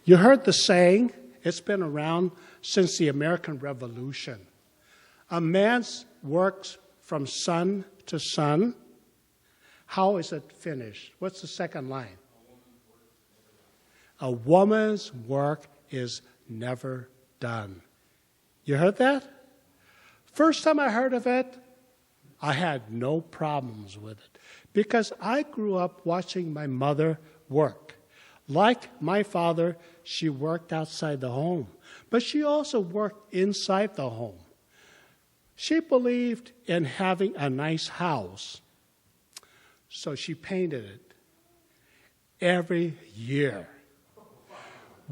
You heard the saying, it's been around since the American Revolution. A man's works from sun to sun. How is it finished? What's the second line? A woman's work is never done. You heard that? First time I heard of it, I had no problems with it because I grew up watching my mother work. Like my father, she worked outside the home, but she also worked inside the home. She believed in having a nice house, so she painted it every year.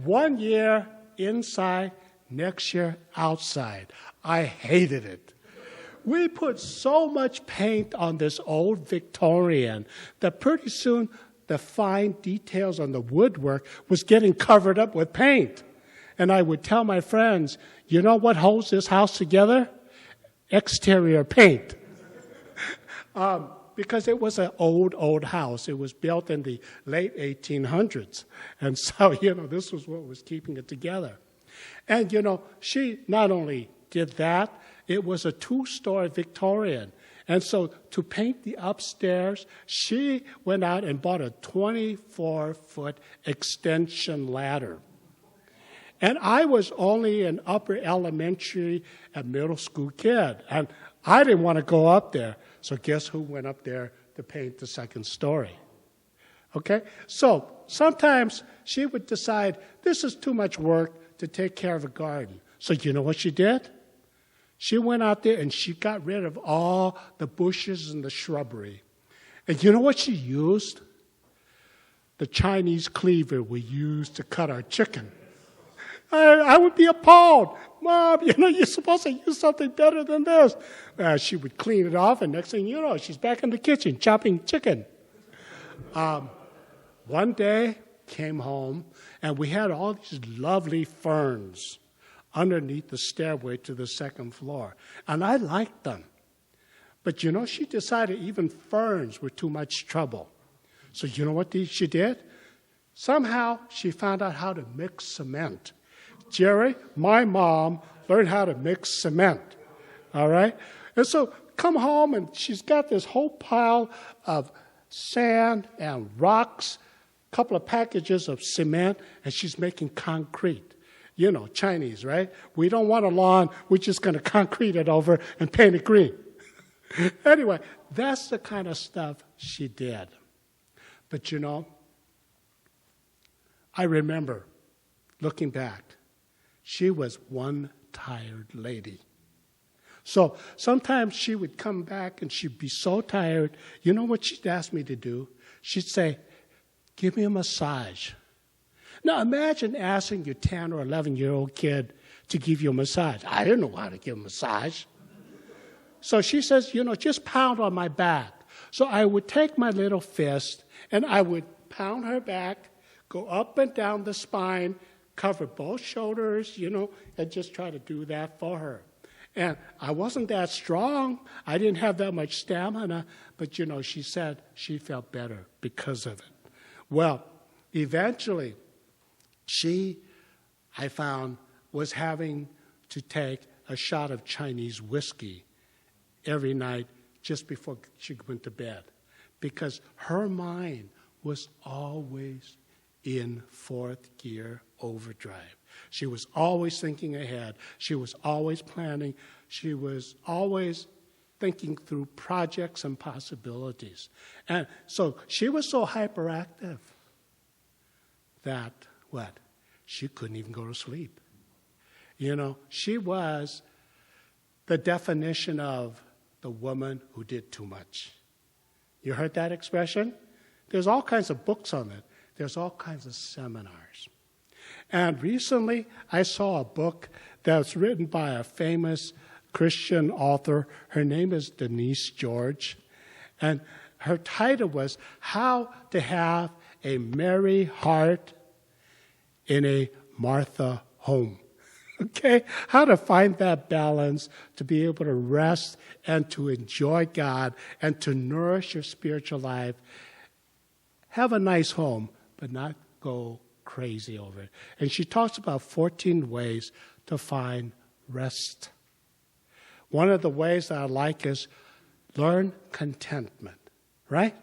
1 year inside, next year outside. I hated it. We put so much paint on this old Victorian that pretty soon the fine details on the woodwork was getting covered up with paint. And I would tell my friends, you know what holds this house together? Exterior paint. Because it was an old house. It was built in the late 1800s. And so, this was what was keeping it together. And, she not only did that, it was a 2-story Victorian. And so to paint the upstairs, she went out and bought a 24-foot extension ladder. And I was only an upper elementary and middle school kid. And I didn't want to go up there. So guess who went up there to paint the second story? Okay? So sometimes she would decide, this is too much work to take care of a garden. So you know what she did? She went out there and she got rid of all the bushes and the shrubbery. And you know what she used? The Chinese cleaver we used to cut our chicken. I would be appalled. Mom, you're supposed to use something better than this. She would clean it off, and next thing you know, she's back in the kitchen chopping chicken. One day, came home, and we had all these lovely ferns underneath the stairway to the second floor. And I liked them. But she decided even ferns were too much trouble. So you know what she did? Somehow she found out how to mix cement. Jerry, my mom learned how to mix cement. All right? And so come home and she's got this whole pile of sand and rocks, a couple of packages of cement, and she's making concrete. Chinese, right? We don't want a lawn. We're just going to concrete it over and paint it green. Anyway, that's the kind of stuff she did. But I remember looking back, she was one tired lady. So sometimes she would come back and she'd be so tired. You know what she'd ask me to do? She'd say, give me a massage. Now imagine asking your 10 or 11-year-old kid to give you a massage. I didn't know how to give a massage. So she says, just pound on my back. So I would take my little fist and I would pound her back, go up and down the spine, cover both shoulders, and just try to do that for her. And I wasn't that strong. I didn't have that much stamina. But, she said she felt better because of it. Well, eventually, I found, was having to take a shot of Chinese whiskey every night just before she went to bed. Because her mind was always in fourth gear overdrive. She was always thinking ahead. She was always planning. She was always thinking through projects and possibilities. And so she was so hyperactive that, she couldn't even go to sleep. She was the definition of the woman who did too much. You heard that expression? There's all kinds of books on it. There's all kinds of seminars. And recently, I saw a book that was written by a famous Christian author. Her name is Denise George. And her title was How to Have a Merry Heart in a Martha Home. Okay? How to find that balance to be able to rest and to enjoy God and to nourish your spiritual life. Have a nice home, but not go crazy over it. And she talks about 14 ways to find rest. One of the ways that I like is learn contentment, right?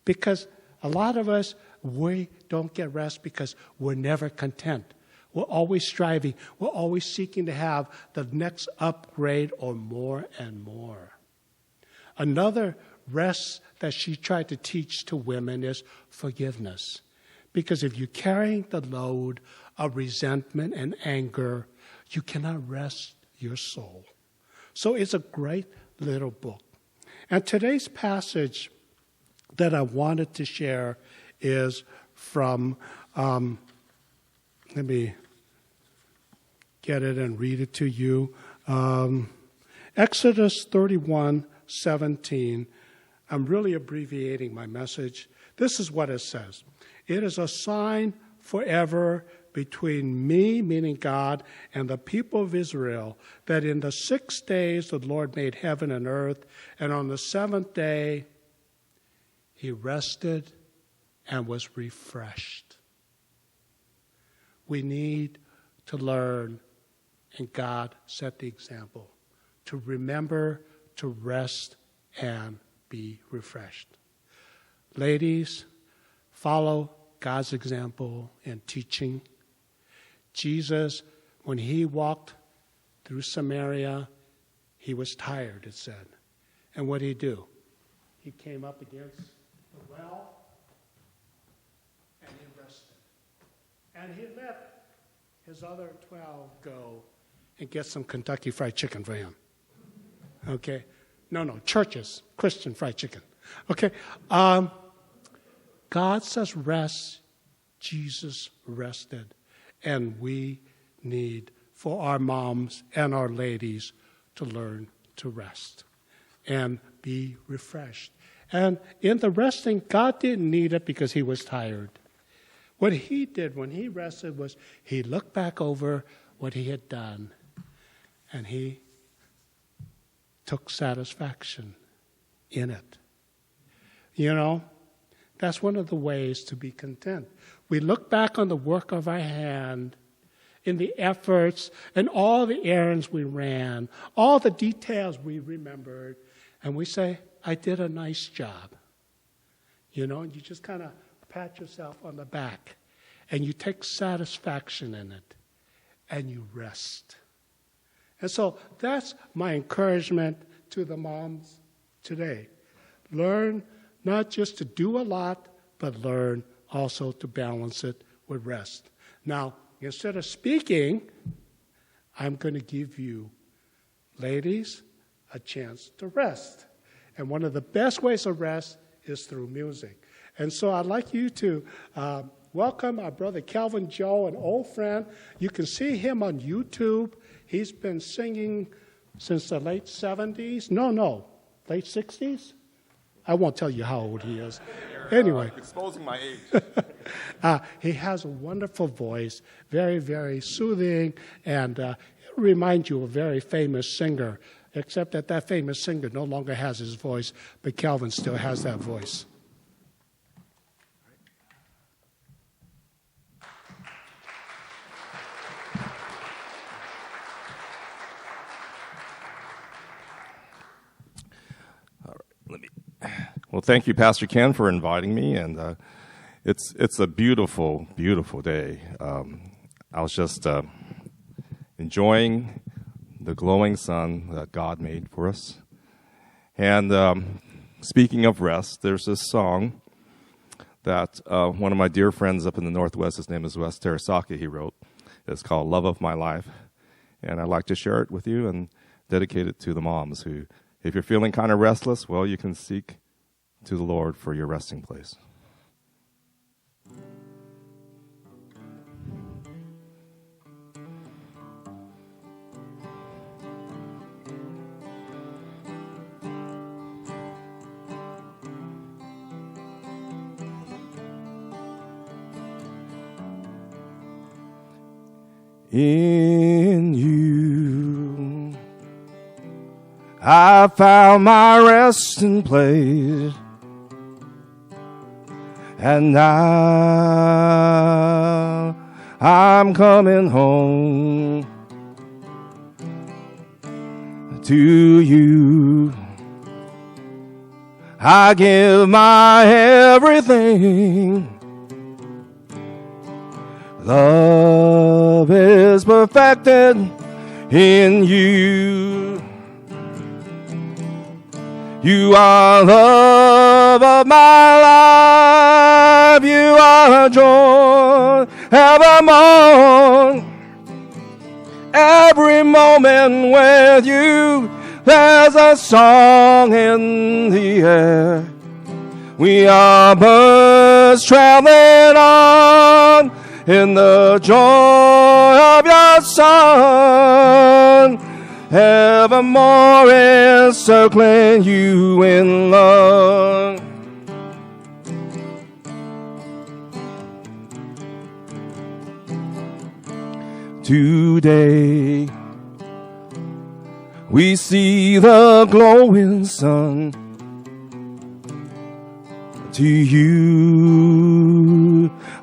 Because a lot of us, we don't get rest because we're never content. We're always striving. We're always seeking to have the next upgrade or more and more. Another rest that she tried to teach to women is forgiveness. Because if you're carrying the load of resentment and anger, you cannot rest your soul. So it's a great little book. And today's passage that I wanted to share is from, let me get it and read it to you. Exodus 31:17. I'm really abbreviating my message. This is what it says. It is a sign forever between me, meaning God, and the people of Israel, that in the 6 days the Lord made heaven and earth, and on the 7th day he rested and was refreshed. We need to learn, and God set the example, to remember to rest and be refreshed. Ladies, follow God's example in teaching. Jesus, when he walked through Samaria, he was tired, it said. And what did he do? He came up against the well and he rested. And he let his other 12 go and get some Kentucky Fried Chicken for him. Okay? No, churches, Christian fried chicken. Okay? God says rest. Jesus rested. And we need, for our moms and our ladies, to learn to rest and be refreshed. And in the resting, God didn't need it because he was tired. What he did when he rested was he looked back over what he had done and he took satisfaction in it. You know, that's one of the ways to be content. We look back on the work of our hand, in the efforts and all the errands we ran, all the details we remembered, and we say, I did a nice job. You know, and you just kind of pat yourself on the back, and you take satisfaction in it, and you rest. And so that's my encouragement to the moms today. Learn not just to do a lot, but learn also to balance it with rest. Now, instead of speaking, I'm going to give you, ladies, a chance to rest. And one of the best ways to rest is through music. And so I'd like you to welcome our brother Calvin Joe, an old friend. You can see him on YouTube. He's been singing since the late 70s. No, late 60s? I won't tell you how old he is. Anyway. Exposing my age. He has a wonderful voice, very, very soothing, and it'll remind you of a very famous singer, except that that famous singer no longer has his voice, but Calvin still has that voice. Well, thank you, Pastor Ken, for inviting me, and it's a beautiful, beautiful day. I was just enjoying the glowing sun that God made for us. And speaking of rest, there's this song that one of my dear friends up in the Northwest, his name is Wes Terasaki, he wrote. It's called Love of My Life. And I'd like to share it with you and dedicate it to the moms who, if you're feeling kind of restless, well, you can seek to the Lord for your resting place. In you I found my resting place, And now I'm coming home to you. I give my everything. Love is perfected in you. You are love of my life. You are joy evermore. Every moment with you, there's a song in the air. We are birds traveling on in the joy of your Son. Evermore encircling you in love. Today we see the glowing sun. To you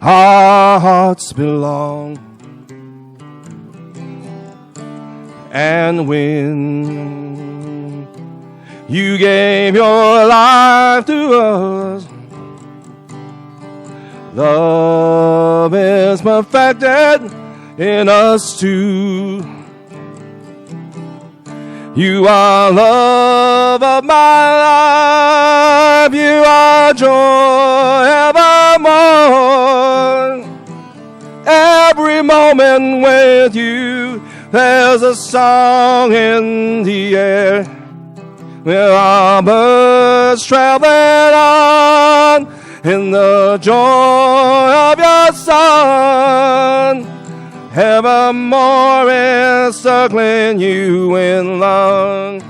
our hearts belong. And when you gave your life to us, love is perfected in us too. You are love of my life. You are joy evermore. Every moment with you, there's a song in the air. We're all birds traveling on in the joy of your Son. Evermore encircling you in love.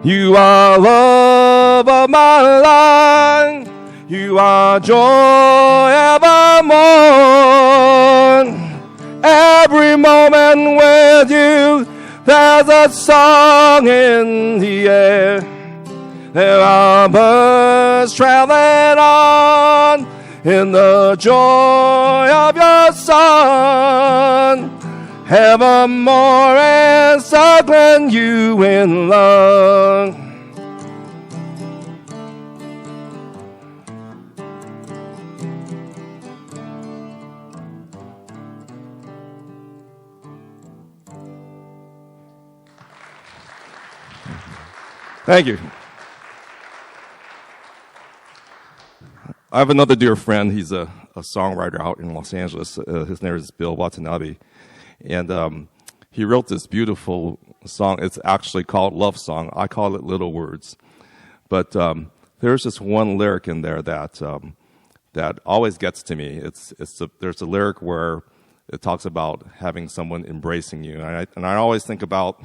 You are love of my life. You are joy evermore. Every moment with you, there's a song in the air. There are birds traveling on in the joy of your Son. Evermore encircling you in love. Thank you. I have another dear friend. He's a songwriter out in Los Angeles. His name is Bill Watanabe. And he wrote this beautiful song. It's actually called Love Song. I call it Little Words. But there's this one lyric in there that always gets to me. There's a lyric where it talks about having someone embracing you. And I always think about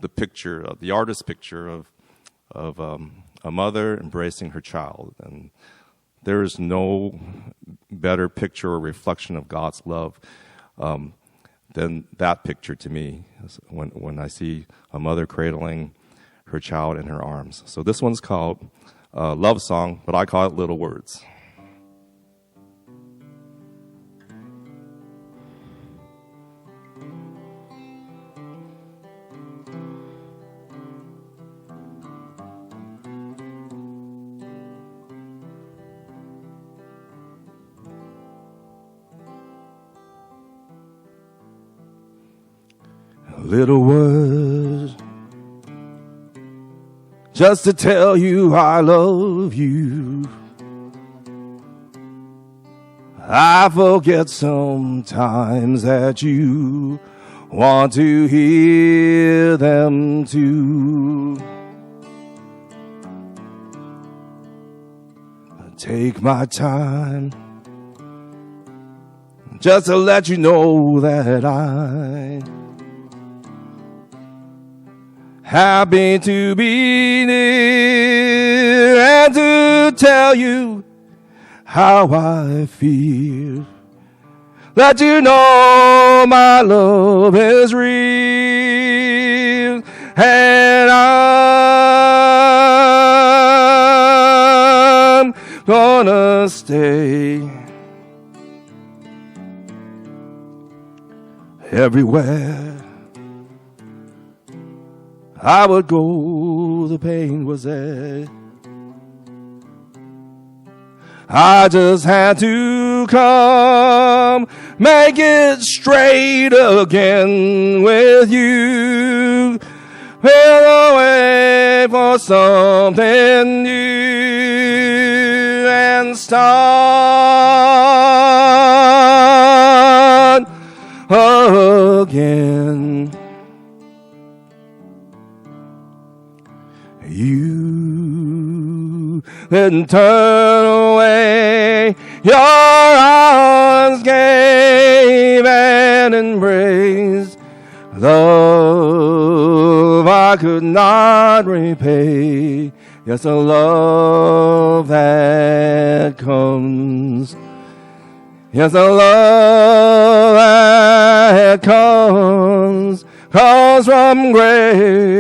the picture, the artist's picture of a mother embracing her child. And there is no better picture or reflection of God's love than that picture to me when I see a mother cradling her child in her arms. So this one's called Love Song, but I call it Little Words. Little words, just to tell you I love you. I forget sometimes that you want to hear them too. Take my time just to let you know that I happy to be near and to tell you how I feel. Let you know my love is real, and gonna stay. Everywhere I would go, the pain was there. I just had to come, make it straight again with you. We'll wait for something new and start again. You didn't turn away, your arms gave an embrace. Love I could not repay. Yes, a love that comes. Yes, a love that comes from grace.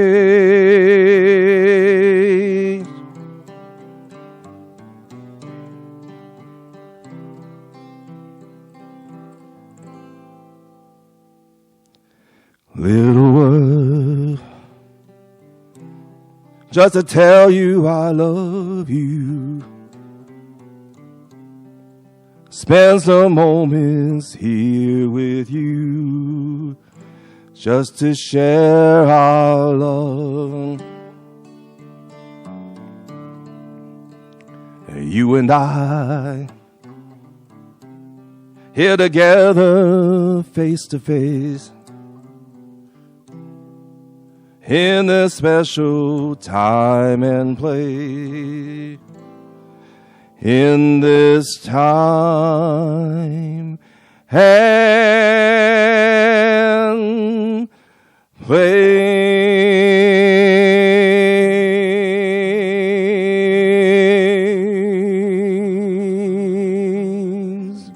Little word, just to tell you I love you. Spend some moments here with you, just to share our love. You and I, here together, face to face, in this special time and place. In this time and place.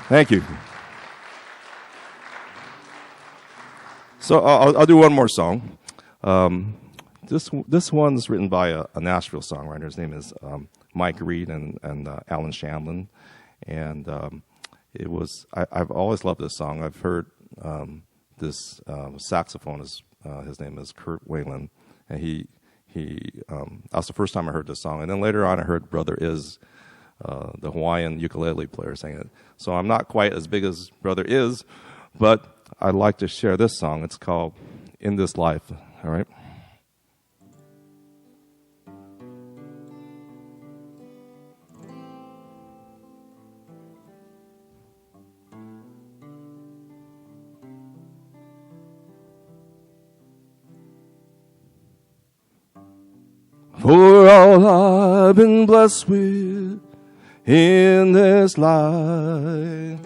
Thank you. So I'll do one more song. This one's written by a Nashville songwriter. His name is Mike Reed and Alan Shamlin. And I've always loved this song. I've heard this saxophonist, his name is Kurt Whalen. And that was the first time I heard this song. And then later on I heard Brother Iz, the Hawaiian ukulele player, sing it. So I'm not quite as big as Brother Iz, but I'd like to share this song. It's called In This Life, all right? For all I've been blessed with in this life,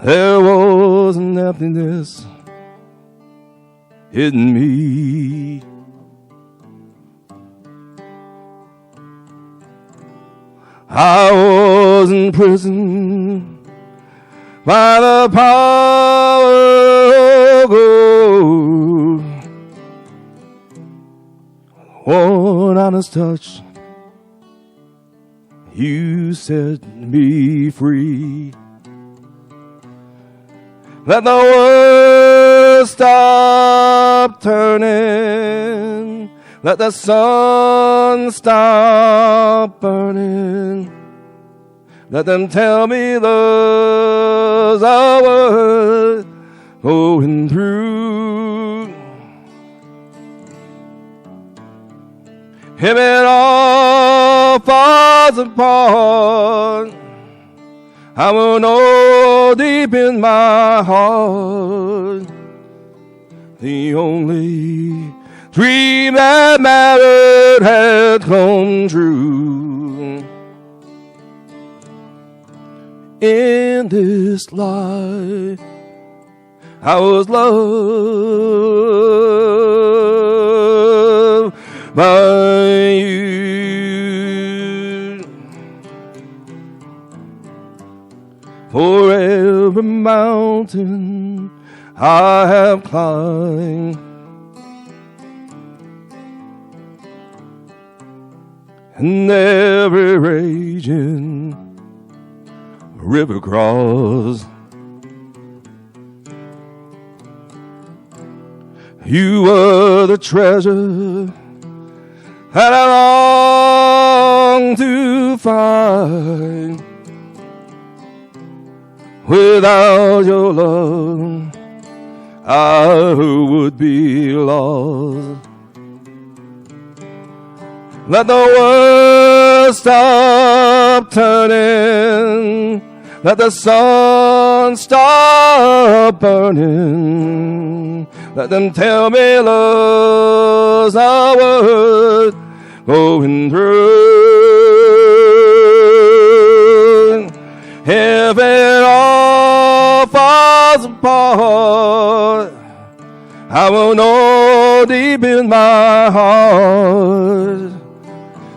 there was an emptiness in me. I was in prison by the power of God. One honest touch, you set me free. Let the world stop turning. Let the sun stop burning. Let them tell me there's a word going through. If it all falls apart, I will know deep in my heart the only dream that mattered had come true. In this life, I was loved by you. for every mountain I have climbed, and every raging river crossed. You were the treasure that I long to find. Without your love, I would be lost. Let the world stop turning. Let the sun stop burning. Let them tell me love's not worth going through. If it all falls apart, I will know deep in my heart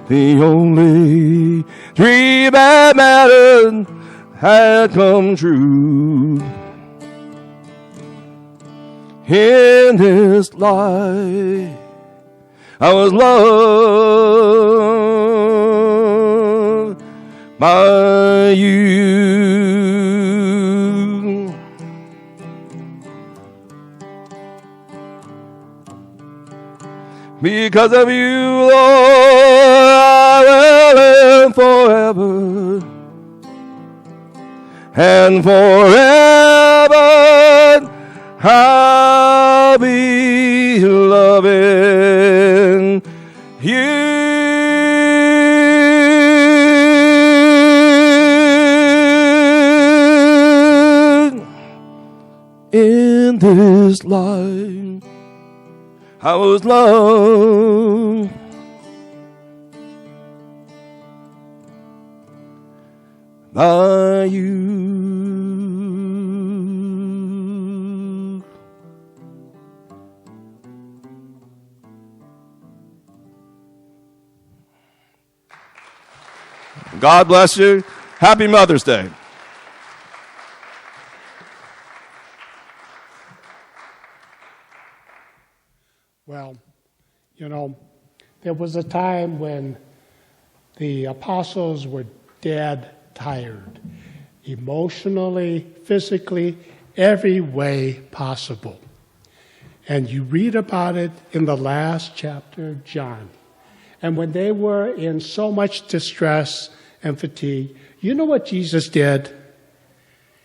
the only dream that mattered had come true. In this life, I was loved by you. Because of you, Lord, I will live forever and forever. I'll be loving you. In this life, I was loved by you. God bless you. Happy Mother's Day. Well, there was a time when the apostles were dead tired, emotionally, physically, every way possible. And you read about it in the last chapter of John. And when they were in so much distress and fatigue, you know what Jesus did?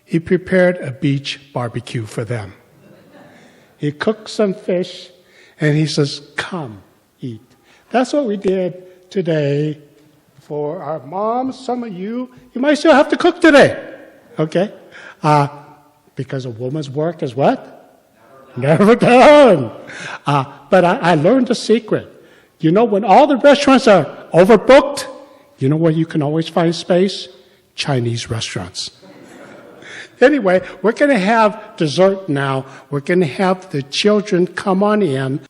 He prepared a beach barbecue for them. He cooked some fish, and he says, come, eat. That's what we did today for our moms. Some of you might still have to cook today, okay? Because a woman's work is what? Never done. But I learned a secret. When all the restaurants are overbooked, you know where you can always find space? Chinese restaurants. Anyway, we're going to have dessert now. We're going to have the children come on in.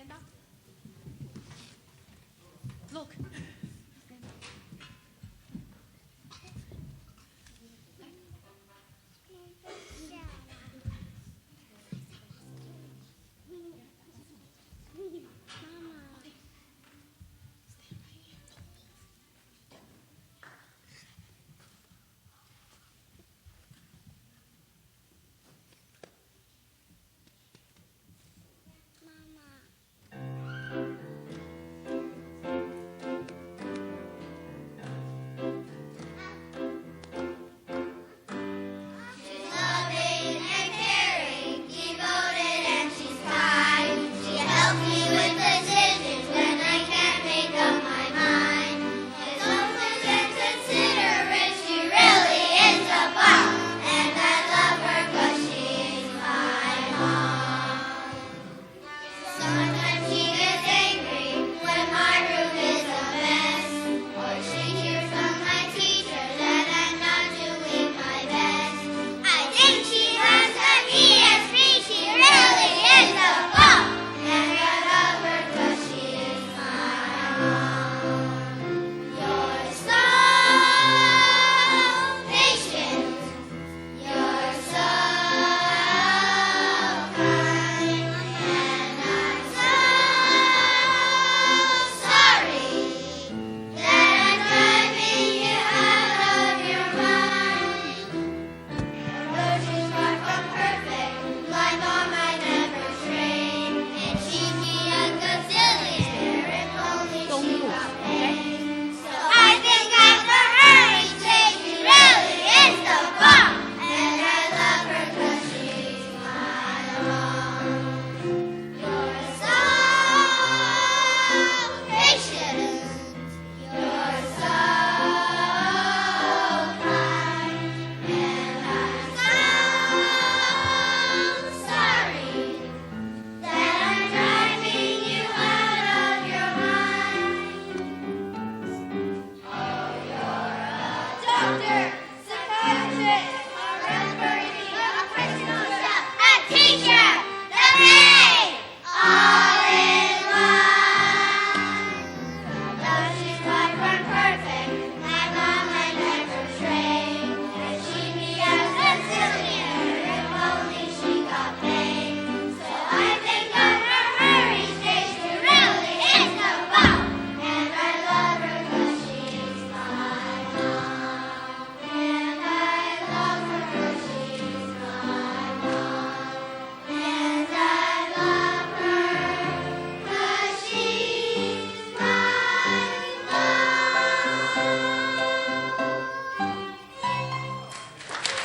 stand up. Look.